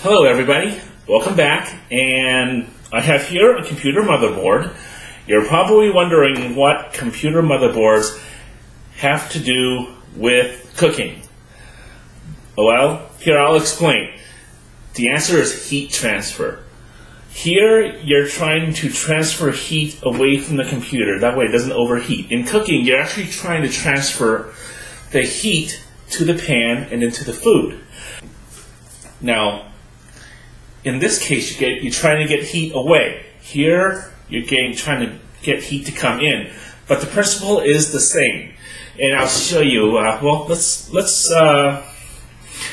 Hello everybody, welcome back, and I have here a computer motherboard. You're probably wondering what computer motherboards have to do with cooking. Well, here I'll explain. The answer is heat transfer. Here you're trying to transfer heat away from the computer, that way it doesn't overheat. In cooking, you're actually trying to transfer the heat to the pan and into the food. Now, in this case, you're trying to get heat away. Here, you're trying to get heat to come in, but the principle is the same. And I'll show you. Well, let's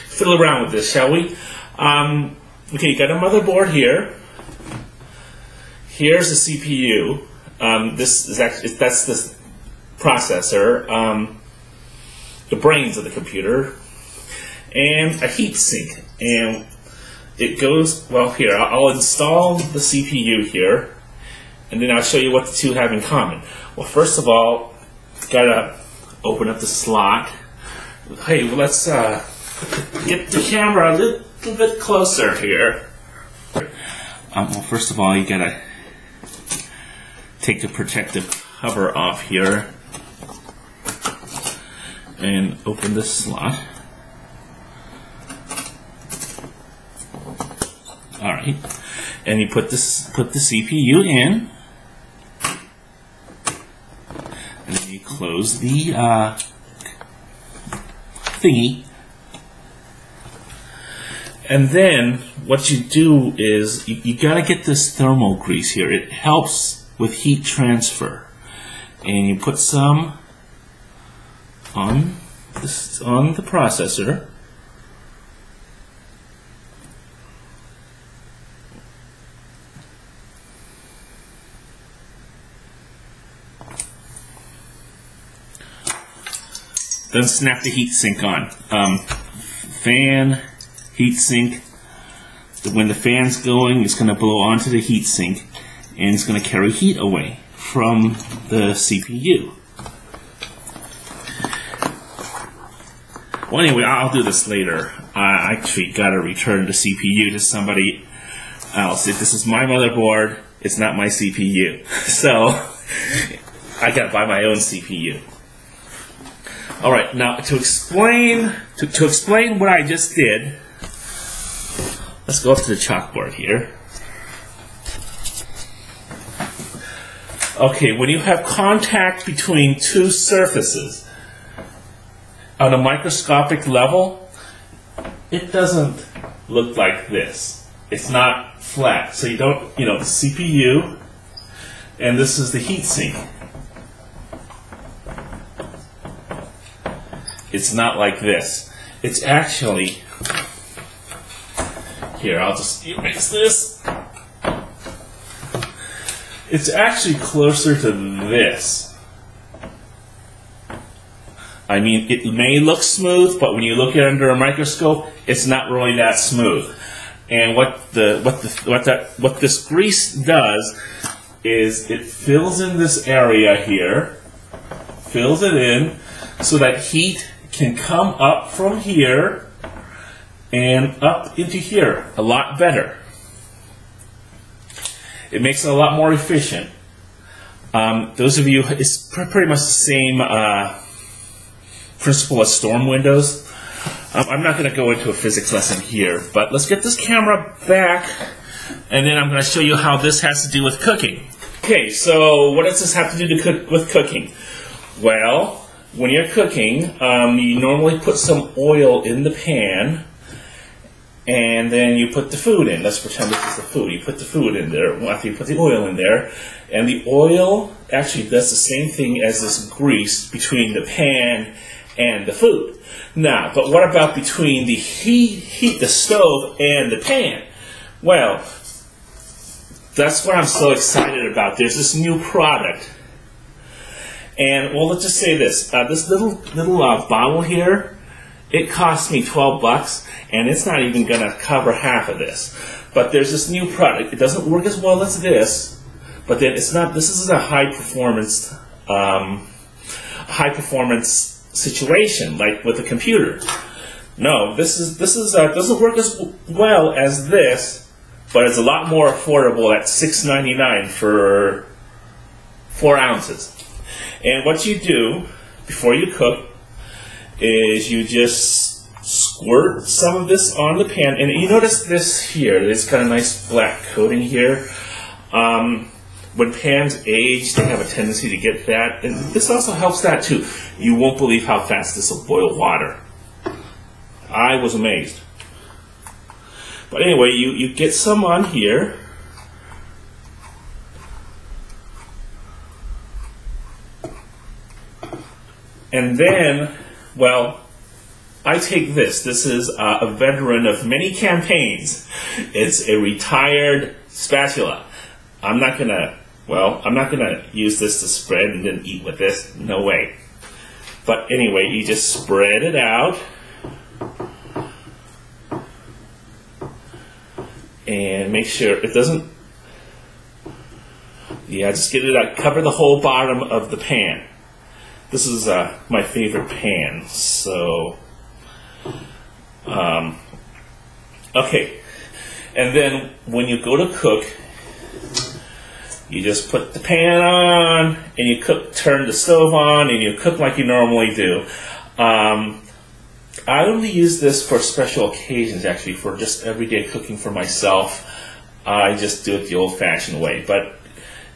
fiddle around with this, shall we? Okay, you got a motherboard here. Here's the CPU. This is actually that's the processor, the brains of the computer, and a heat sink. And it goes, well, here, I'll install the CPU here, and then I'll show you what the two have in common. Well, first of all, gotta open up the slot. Hey, let's get the camera a little bit closer here. Well, first of all, you gotta take the protective cover off here and open this slot. Alright, and you put the CPU in, and then you close the thingy, and then what you do is you gotta get this thermal grease here. It helps with heat transfer, and you put some on the processor. Then snap the heat sink on. Fan, heat sink. When the fan's going, it's going to blow onto the heat sink, and it's going to carry heat away from the CPU. Well, anyway, I'll do this later. I actually got to return the CPU to somebody else. If this is my motherboard, it's not my CPU. So I got to buy my own CPU. All right, now to explain what I just did, let's go up to the chalkboard here. Okay, when you have contact between two surfaces on a microscopic level, it doesn't look like this. It's not flat. So you don't, the CPU, and this is the heat sink. It's not like this. It's actually, here, I'll just erase this. It's actually closer to this. I mean, it may look smooth, but when you look at it under a microscope, it's not really that smooth. And what this grease does is it fills in this area here, fills it in, so that heat can come up from here and up into here a lot better. It makes it a lot more efficient. Those of you, it's pretty much the same principle as storm windows. I'm not going to go into a physics lesson here, but let's get this camera back, and then I'm going to show you how this has to do with cooking. Okay, so what does this have to do with cooking? Well, when you're cooking, you normally put some oil in the pan, and then you put the food in. Let's pretend this is the food. You put the food in there after you put the oil in there, and the oil actually does the same thing as this grease between the pan and the food. Now, but what about between the the stove and the pan? Well, that's what I'm so excited about. There's this new product. And, well, let's just say this. This little bottle here, it cost me 12 bucks, and it's not even going to cover half of this. But there's this new product. It doesn't work as well as this, but then it's not. This is a high performance situation, like with a computer. No, this doesn't work as well as this, but it's a lot more affordable at $6.99 for 4 ounces. And what you do before you cook is you just squirt some of this on the pan, and you notice this here. It's got a nice black coating here. When pans age, they have a tendency to get that, and this also helps that too. You won't believe how fast this will boil water. I was amazed. But anyway, you get some on here. And then, well, I take this. This is a veteran of many campaigns. It's a retired spatula. I'm not gonna use this to spread and then eat with this. No way. But anyway, you just spread it out. And make sure it doesn't, just get it out, cover the whole bottom of the pan. This is my favorite pan, so, okay. And then when you go to cook, you just put the pan on, and you turn the stove on, and you cook like you normally do. I only use this for special occasions, actually, for just everyday cooking for myself. I just do it the old-fashioned way. But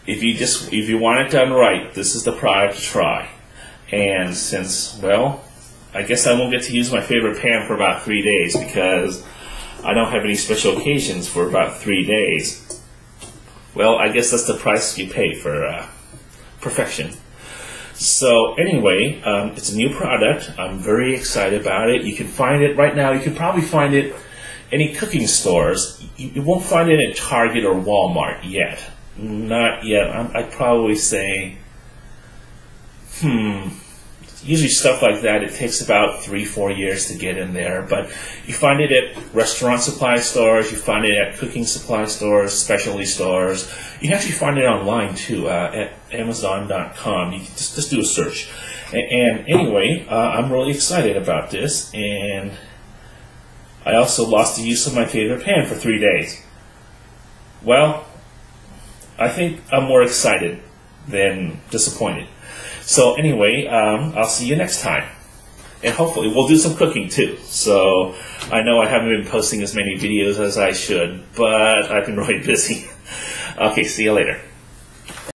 if you want it done right, this is the product to try. And since, well, I guess I won't get to use my favorite pan for about 3 days because I don't have any special occasions for about 3 days. Well, I guess that's the price you pay for perfection. So anyway, it's a new product. I'm very excited about it. You can find it right now. You can probably find it any cooking stores. You won't find it at Target or Walmart yet. Not yet. I'd probably say, usually stuff like that, it takes about 3-4 years to get in there. But you find it at restaurant supply stores. You find it at cooking supply stores, specialty stores. You can actually find it online too, at Amazon.com. You can just do a search. And anyway, I'm really excited about this. And I also lost the use of my favorite pan for 3 days. Well, I think I'm more excited than disappointed. So anyway, I'll see you next time. And hopefully we'll do some cooking too. So I know I haven't been posting as many videos as I should, but I've been really busy. Okay, see you later.